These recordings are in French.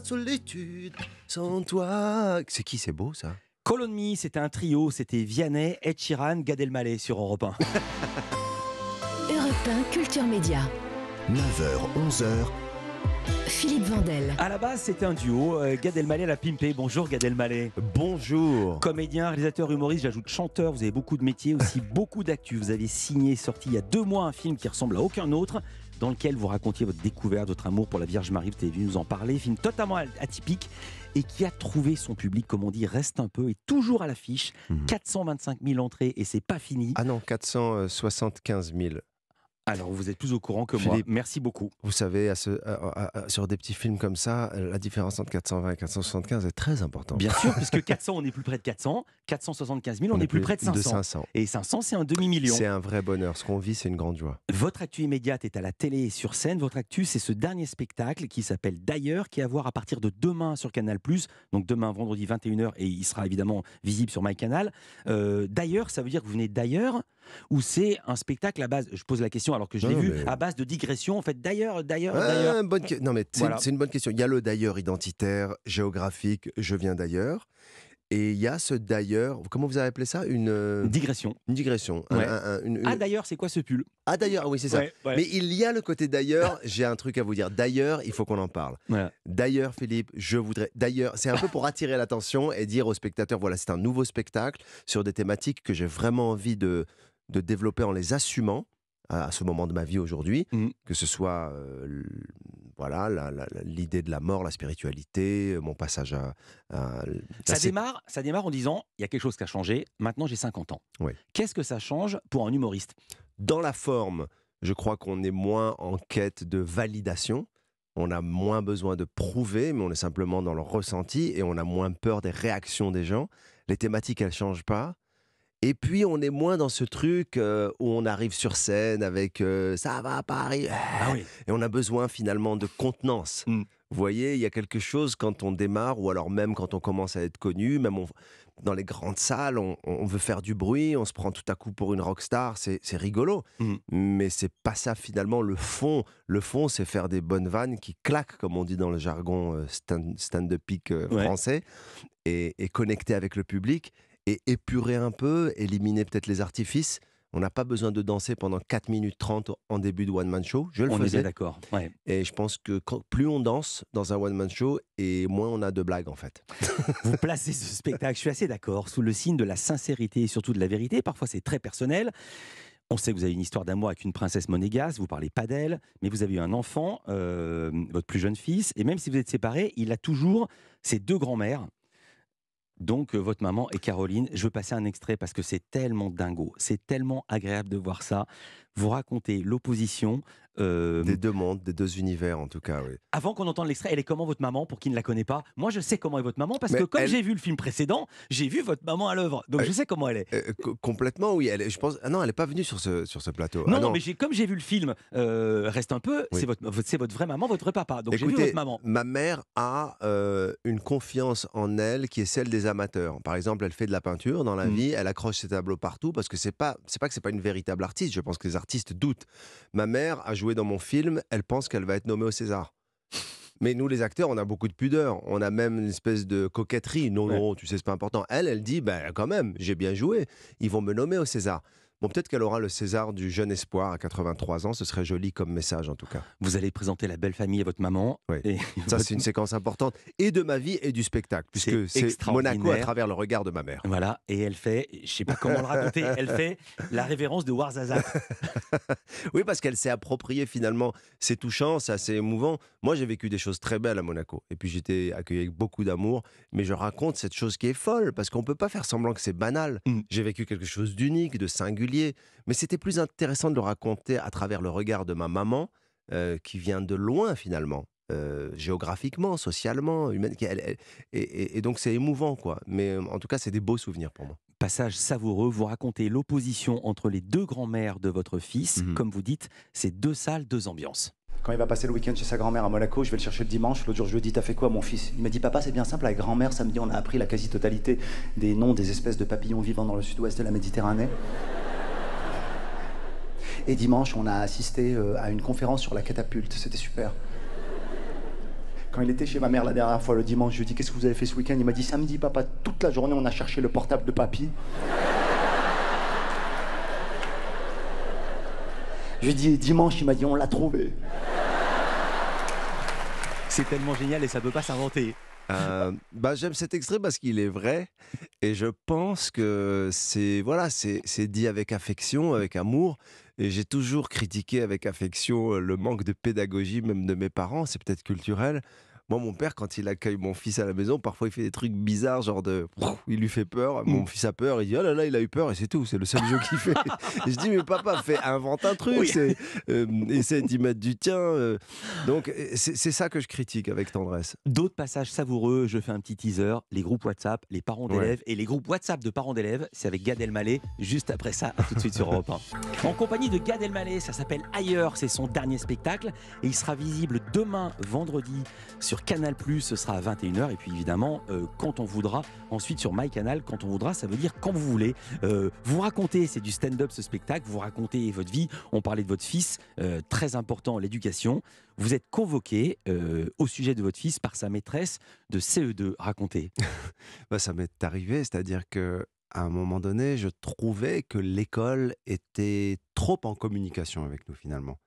solitude sans toi. C'est qui, c'est beau ça? Call on Me, c'était un trio, c'était Vianney, Ed Sheeran, Gad Elmaleh sur Europe 1. Europe 1 Culture Média. 9h, 11h. Philippe Vandel. À la base, c'était un duo. Gad Elmaleh l'a pimpé. Bonjour Gad Elmaleh. Bonjour. Comédien, réalisateur, humoriste, j'ajoute chanteur. Vous avez beaucoup de métiers, aussi beaucoup d'actu. Vous avez signé, sorti il y a 2 mois un film qui ressemble à aucun autre, dans lequel vous racontiez votre découverte, votre amour pour la Vierge Marie. Vous êtes venu nous en parler. Film totalement atypique et qui a trouvé son public, comme on dit, reste un peu et toujours à l'affiche. 425 000 entrées et c'est pas fini. Ah non, 475 000. Alors, vous êtes plus au courant que moi. Philippe, Merci beaucoup. Vous savez, sur des petits films comme ça, la différence entre 420 et 475 est très importante. Bien sûr, puisque 400, on est plus près de 400. 475 000, on est plus près de 500. Et 500, c'est un demi-million. C'est un vrai bonheur. Ce qu'on vit, c'est une grande joie. Votre actu immédiate est à la télé et sur scène. Votre actu, c'est ce dernier spectacle qui s'appelle D'ailleurs, qui est à voir à partir de demain sur Canal+. Donc demain, vendredi 21h, et il sera évidemment visible sur MyCanal. D'ailleurs, ça veut dire que vous venez d'ailleurs, ou c'est un spectacle à base, je pose la question alors que je l'ai vu, à base de digression, en fait, d'ailleurs. Non mais Voilà. c'est une bonne question. Il y a le d'ailleurs identitaire, géographique, je viens d'ailleurs. Et il y a ce d'ailleurs, comment vous avez appelé ça? Digression. Une digression. Ouais. Ah d'ailleurs, c'est quoi ce pull? Ah d'ailleurs, oui c'est ça. Ouais. Mais il y a le côté d'ailleurs, j'ai un truc à vous dire. D'ailleurs, il faut qu'on en parle. Voilà. D'ailleurs, Philippe, je voudrais... D'ailleurs, c'est un peu pour attirer l'attention et dire aux spectateurs, voilà, c'est un nouveau spectacle sur des thématiques que j'ai vraiment envie de développer en les assumant à ce moment de ma vie aujourd'hui, que ce soit voilà, l'idée de la mort, la spiritualité, mon passage à Ça démarre en disant, il y a quelque chose qui a changé, maintenant j'ai 50 ans. Oui. Qu'est-ce que ça change pour un humoriste? Dans la forme, je crois qu'on est moins en quête de validation. On a moins besoin de prouver, mais on est simplement dans le ressenti et on a moins peur des réactions des gens. Les thématiques, elles ne changent pas. Et puis, on est moins dans ce truc où on arrive sur scène avec ça va pas arriver. Ah oui. Et on a besoin finalement de contenance. Vous voyez, il y a quelque chose quand on démarre, ou alors même quand on commence à être connu, même dans les grandes salles, on veut faire du bruit, on se prend tout à coup pour une rockstar, c'est rigolo. Mais c'est pas ça finalement le fond. Le fond, c'est faire des bonnes vannes qui claquent, comme on dit dans le jargon stand-up-ique français, et connecter avec le public. Et épurer un peu, éliminer peut-être les artifices. On n'a pas besoin de danser pendant 4 minutes 30 en début de one-man show. Je le faisais. On est bien d'accord. Ouais. Et je pense que plus on danse dans un one-man show, et moins on a de blagues en fait. Vous placez ce spectacle, je suis assez d'accord, sous le signe de la sincérité et surtout de la vérité. Parfois c'est très personnel. On sait que vous avez une histoire d'amour avec une princesse monégasque, vous parlez pas d'elle, mais vous avez eu un enfant, votre plus jeune fils, et même si vous êtes séparés, il a toujours ses 2 grands-mères. Donc, votre maman et Caroline, je veux passer un extrait parce que c'est tellement dingo, c'est tellement agréable de voir ça. Vous racontez l'opposition. Des 2 mondes, des 2 univers en tout cas, oui. Avant qu'on entende l'extrait, elle est comment votre maman pour qui ne la connaît pas? Moi, je sais comment est votre maman parce Mais que comme j'ai vu le film précédent, j'ai vu votre maman à l'œuvre. Donc, je sais comment elle est. Complètement, oui. Je pense. Ah non, elle n'est pas venue sur ce plateau. Non, mais comme j'ai vu le film, reste un peu, oui. c'est votre vraie maman, votre vrai papa. Donc, j'ai vu Écoutez, votre maman. ma mère a une confiance en elle qui est celle des amateurs. Par exemple, elle fait de la peinture dans la vie, elle accroche ses tableaux partout parce que c'est pas que c'est pas une véritable artiste. Je pense que les artistes doutent. Ma mère a joué dans mon film, elle pense qu'elle va être nommée au César. Mais nous, les acteurs, on a beaucoup de pudeur. On a même une espèce de coquetterie. Non, tu sais, c'est pas important. Elle dit, quand même, j'ai bien joué. Ils vont me nommer au César. Bon, peut-être qu'elle aura le César du jeune espoir à 83 ans. Ce serait joli comme message, en tout cas. Vous allez présenter La Belle Famille à votre maman. Oui. Et ça, c'est une séquence importante. Et de ma vie et du spectacle. Puisque c'est Monaco à travers le regard de ma mère. Voilà. Et elle fait, je sais pas comment le raconter, elle fait la révérence de Warzazat. Oui, parce qu'elle s'est appropriée finalement. C'est touchant, c'est assez émouvant. Moi, j'ai vécu des choses très belles à Monaco. Et puis, j'étais accueilli avec beaucoup d'amour. Mais je raconte cette chose qui est folle. Parce qu'on ne peut pas faire semblant que c'est banal. J'ai vécu quelque chose d'unique, de singulier. Mais c'était plus intéressant de le raconter à travers le regard de ma maman, qui vient de loin finalement, géographiquement, socialement, et donc c'est émouvant, quoi. Mais en tout cas, c'est des beaux souvenirs pour moi. Passage savoureux, vous racontez l'opposition entre les 2 grands-mères de votre fils. Comme vous dites, c'est 2 salles, 2 ambiances. Quand il va passer le week-end chez sa grand-mère à Monaco, je vais le chercher le dimanche. L'autre jour, je lui ai dit, t'as fait quoi, mon fils? Il m'a dit, papa, c'est bien simple, avec grand-mère, samedi, on a appris la quasi-totalité des noms des espèces de papillons vivant dans le sud-ouest de la Méditerranée. Et dimanche, on a assisté à une conférence sur la catapulte. C'était super. Quand il était chez ma mère la dernière fois, le dimanche, je lui ai dit, qu'est-ce que vous avez fait ce week-end? Il m'a dit, samedi, papa, toute la journée, on a cherché le portable de papy. Je lui ai dit, dimanche, il m'a dit, on l'a trouvé. C'est tellement génial et ça ne peut pas s'inventer. J'aime cet extrait parce qu'il est vrai et je pense que c'est dit avec affection, avec amour. Et j'ai toujours critiqué avec affection le manque de pédagogie même de mes parents, c'est peut-être culturel. Moi, mon père, quand il accueille mon fils à la maison, parfois il fait des trucs bizarres, genre il lui fait peur, mon fils a peur, il dit oh là là, il a eu peur et c'est tout, c'est le seul jeu qu'il fait. Et je dis mais papa, invente un truc, Oui. essaie d'y mettre du tien. Donc c'est ça que je critique avec tendresse. D'autres passages savoureux, je fais un petit teaser, les groupes WhatsApp, les parents d'élèves et les groupes WhatsApp de parents d'élèves, c'est avec Gad Elmaleh, juste après ça, à tout de suite sur Europe 1. En compagnie de Gad Elmaleh, ça s'appelle Ailleurs, c'est son dernier spectacle et il sera visible demain, vendredi, sur Canal+, ce sera à 21h et puis évidemment, quand on voudra, ensuite sur MyCanal, quand on voudra, ça veut dire quand vous voulez. Vous racontez, c'est du stand-up ce spectacle, vous racontez votre vie, on parlait de votre fils, très important, l'éducation. Vous êtes convoqué au sujet de votre fils par sa maîtresse de CE2. Racontez. Ça m'est arrivé, c'est-à-dire que à un moment donné, je trouvais que l'école était trop en communication avec nous finalement.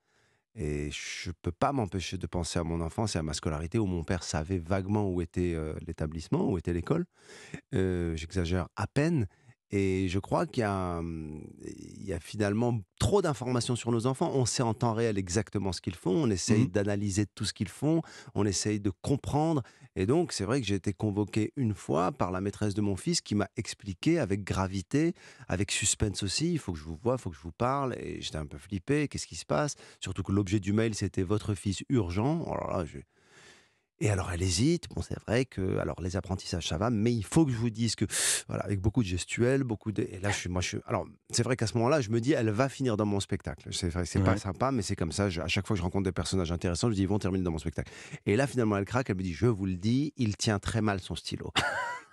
Et je ne peux pas m'empêcher de penser à mon enfance et à ma scolarité où mon père savait vaguement où était l'établissement, où était l'école. J'exagère à peine. Et je crois il y a finalement trop d'informations sur nos enfants. On sait en temps réel exactement ce qu'ils font. On essaye d'analyser tout ce qu'ils font. On essaye de comprendre. Et donc, c'est vrai que j'ai été convoqué une fois par la maîtresse de mon fils qui m'a expliqué avec gravité, avec suspense aussi. Il faut que je vous voie, il faut que je vous parle. Et j'étais un peu flippé. Qu'est-ce qui se passe? Surtout que l'objet du mail, c'était votre fils urgent. Alors là, Et alors elle hésite, bon c'est vrai que alors les apprentissages ça va, mais il faut que je vous dise que voilà avec beaucoup de gestuels, et là alors c'est vrai qu'à ce moment-là je me dis elle va finir dans mon spectacle. C'est vrai, c'est pas sympa mais c'est comme ça, à chaque fois que je rencontre des personnages intéressants, je dis ils vont terminer dans mon spectacle. Et là finalement elle craque, elle me dit je vous le dis, il tient très mal son stylo.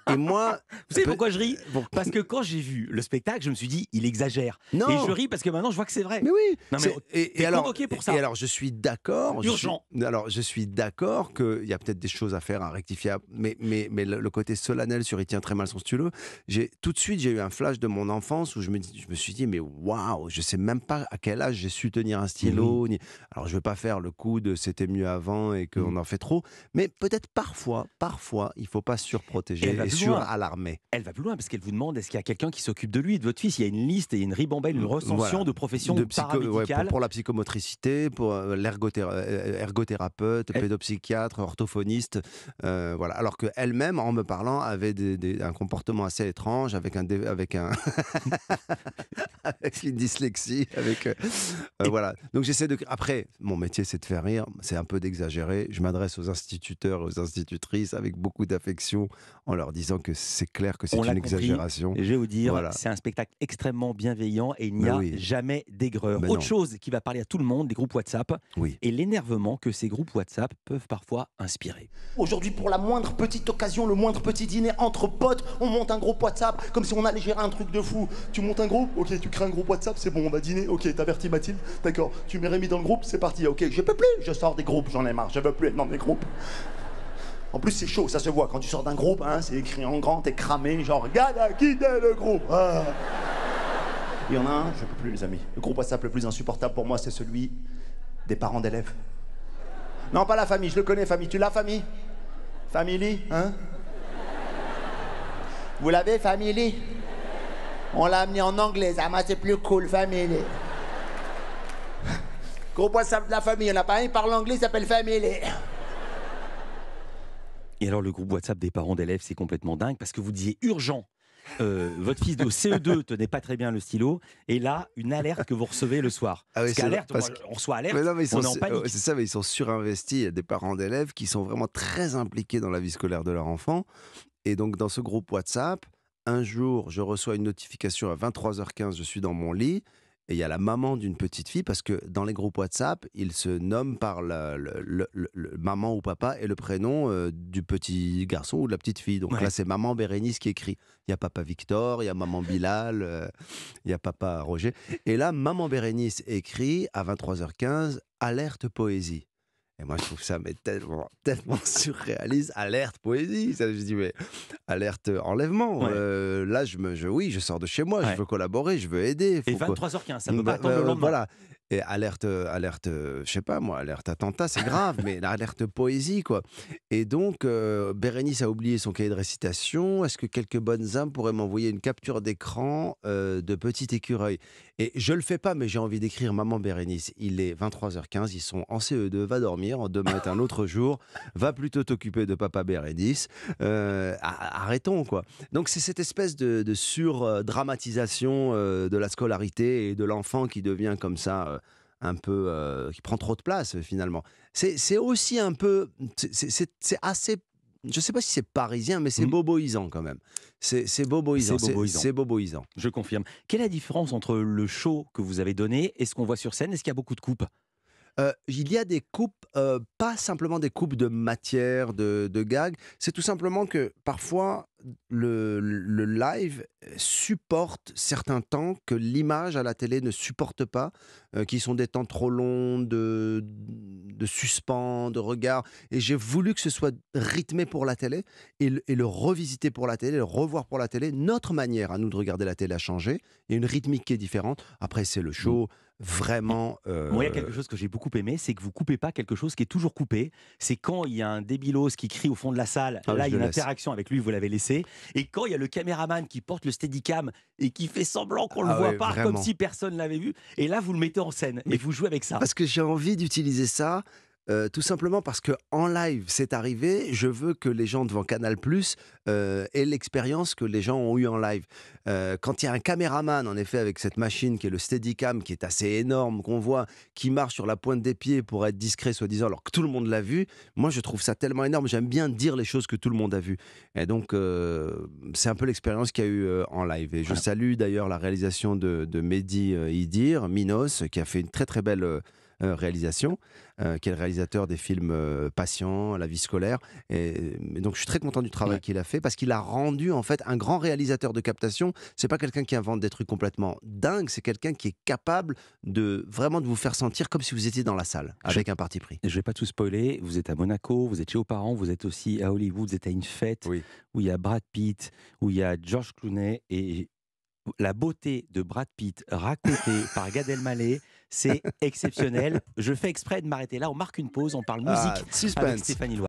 Et moi, vous savez pourquoi je ris? Parce que quand j'ai vu le spectacle, je me suis dit, il exagère. Non. Et je ris parce que maintenant, je vois que c'est vrai. Mais oui. Non, mais et alors, convoqué pour ça. Et alors, je suis d'accord. Urgent. Je suis d'accord qu'il y a peut-être des choses à faire, à rectifier, mais le côté solennel sur il tient très mal son stylo. Tout de suite, j'ai eu un flash de mon enfance où je me suis dit, mais waouh, je sais même pas à quel âge j'ai su tenir un stylo. Alors, je vais pas faire le coup de c'était mieux avant et qu'on en fait trop, mais peut-être parfois, il faut pas surprotéger et suralarmer. Elle va plus loin parce qu'elle vous demande est-ce qu'il y a quelqu'un qui s'occupe de lui, de votre fils. Il y a une liste et une ribambelle, une recension de professions paramédicales. Pour la psychomotricité, pour l'ergothérapeute, pédopsychiatre, orthophoniste. Voilà. Alors qu'elle-même, en me parlant, avait un comportement assez étrange, avec avec une dyslexie. Voilà. Donc j'essaie de. Après, mon métier, c'est de faire rire. C'est un peu d'exagérer. Je m'adresse aux instituteurs et aux institutrices avec beaucoup d'affection en leur disant que c'est clair que c'est une exagération. Je vais vous dire, c'est un spectacle extrêmement bienveillant et il n'y a jamais d'aigreur. Autre chose qui va parler à tout le monde, les groupes WhatsApp et l'énervement que ces groupes WhatsApp peuvent parfois inspirer. Aujourd'hui, pour la moindre petite occasion, le moindre petit dîner entre potes, on monte un groupe WhatsApp comme si on allait gérer un truc de fou. Tu montes un groupe, ok, tu crées un groupe WhatsApp, c'est bon, on va dîner, ok, t'avertis Mathilde, d'accord, tu mets Rémi dans le groupe, c'est parti, ok, je peux plus, je sors des groupes, j'en ai marre, je veux plus être dans des groupes. En plus, c'est chaud, ça se voit. Quand tu sors d'un groupe, hein, c'est écrit en grand, t'es cramé, genre, Gad a quitté le groupe. Ah. Il y en a un, je peux plus, les amis. Le groupe WhatsApp le plus insupportable pour moi, c'est celui des parents d'élèves. Non, pas la famille, je le connais, famille. Tu l'as, famille? Family, hein? Vous l'avez, family? On l'a amené en anglais, ça m'a c'est plus cool, family. Groupe WhatsApp de la famille, il n'y en a pas un, il parle anglais, il s'appelle family. Et alors le groupe WhatsApp des parents d'élèves, c'est complètement dingue parce que vous disiez urgent. Votre fils de CE2 tenait pas très bien le stylo et là une alerte que vous recevez le soir. Ah oui, on reçoit alerte, mais on est en panique. C'est ça, mais ils sont surinvestis. Il y a des parents d'élèves qui sont vraiment très impliqués dans la vie scolaire de leur enfant. Et donc dans ce groupe WhatsApp, un jour je reçois une notification à 23h15, je suis dans mon lit. Et il y a la maman d'une petite fille, parce que dans les groupes WhatsApp, ils se nomment par le maman ou papa et le prénom du petit garçon ou de la petite fille. Donc là, c'est maman Bérénice qui écrit. Il y a papa Victor, il y a maman Bilal, il y a papa Roger. Et là, maman Bérénice écrit à 23h15, alerte poésie. Et moi, je trouve ça mais tellement, tellement surréaliste. Alerte poésie. Ça, je dis, mais alerte enlèvement. Ouais. Là, oui, je sors de chez moi, Ouais. je veux collaborer, je veux aider. Et Faut que- 23h15, ça ne peut pas attendre le lendemain. Voilà. Et alerte, je sais pas moi, alerte attentat, c'est grave, mais l'alerte poésie, quoi. Et donc, Bérénice a oublié son cahier de récitation. Est-ce que quelques bonnes âmes pourraient m'envoyer une capture d'écran de petit écureuil? Et je le fais pas, mais j'ai envie d'écrire Maman Bérénice. Il est 23h15, ils sont en CE2, va dormir, demain est un autre jour, va plutôt t'occuper de papa Bérénice. Arrêtons, quoi. Donc, c'est cette espèce de sur-dramatisation de la scolarité et de l'enfant qui devient comme ça. Un peu qui prend trop de place finalement. C'est aussi un peu c'est assez, je sais pas si c'est parisien, mais c'est Mhm. boboisant quand même. C'est boboisant, C'est boboisant. c'est boboisant. Je confirme. Quelle est la différence entre le show que vous avez donné et ce qu'on voit sur scène? Est-ce qu'il y a beaucoup de coupes? Il y a des coupes, pas simplement des coupes de matière, de gags, c'est tout simplement que parfois le live supporte certains temps que l'image à la télé ne supporte pas, qui sont des temps trop longs de suspens, de regard. Et j'ai voulu que ce soit rythmé pour la télé et le revisiter pour la télé, le revoir pour la télé. Notre manière à nous de regarder la télé a changé. Il y a une rythmique qui est différente. Après, c'est le show. Vraiment. Moi, il y a quelque chose que j'ai beaucoup aimé, c'est que vous coupez pas quelque chose qui est toujours coupé. C'est quand il y a un débilos qui crie au fond de la salle, Ah oui, là je il y a le une laisse. interaction avec lui, vous l'avez laissé. Et quand il y a le caméraman qui porte le steadicam et qui fait semblant qu'on le Ah voit ouais, pas, vraiment. comme si personne l'avait vu. Et là, vous le mettez en scène Mais et vous jouez avec ça. Parce que j'ai envie d'utiliser ça, tout simplement parce que en live, c'est arrivé. Je veux que les gens devant Canal+ aient l'expérience que les gens ont eu en live. Quand il y a un caméraman, en effet, avec cette machine qui est le Steadicam, qui est assez énorme, qu'on voit, qui marche sur la pointe des pieds pour être discret, soi-disant, alors que tout le monde l'a vu. Moi, je trouve ça tellement énorme. J'aime bien dire les choses que tout le monde a vues. Et donc, c'est un peu l'expérience qu'il y a eu en live. Et je Voilà. salue d'ailleurs la réalisation de Mehdi Idir, Minos, qui a fait une très très belle réalisation, qui est le réalisateur des films Patient, La vie scolaire. Et donc je suis très content du travail Ouais. qu'il a fait parce qu'il a rendu en fait un grand réalisateur de captation. C'est pas quelqu'un qui invente des trucs complètement dingues, c'est quelqu'un qui est capable de vraiment de vous faire sentir comme si vous étiez dans la salle avec un parti pris. Je vais pas tout spoiler, vous êtes à Monaco, vous êtes chez vos parents, vous êtes aussi à Hollywood, vous êtes à une fête Oui. où il y a Brad Pitt, où il y a George Clooney et la beauté de Brad Pitt racontée par Gad Elmaleh, c'est exceptionnel. Je fais exprès de m'arrêter là, on marque une pause, on parle musique avec Suspense. Stéphanie Loire.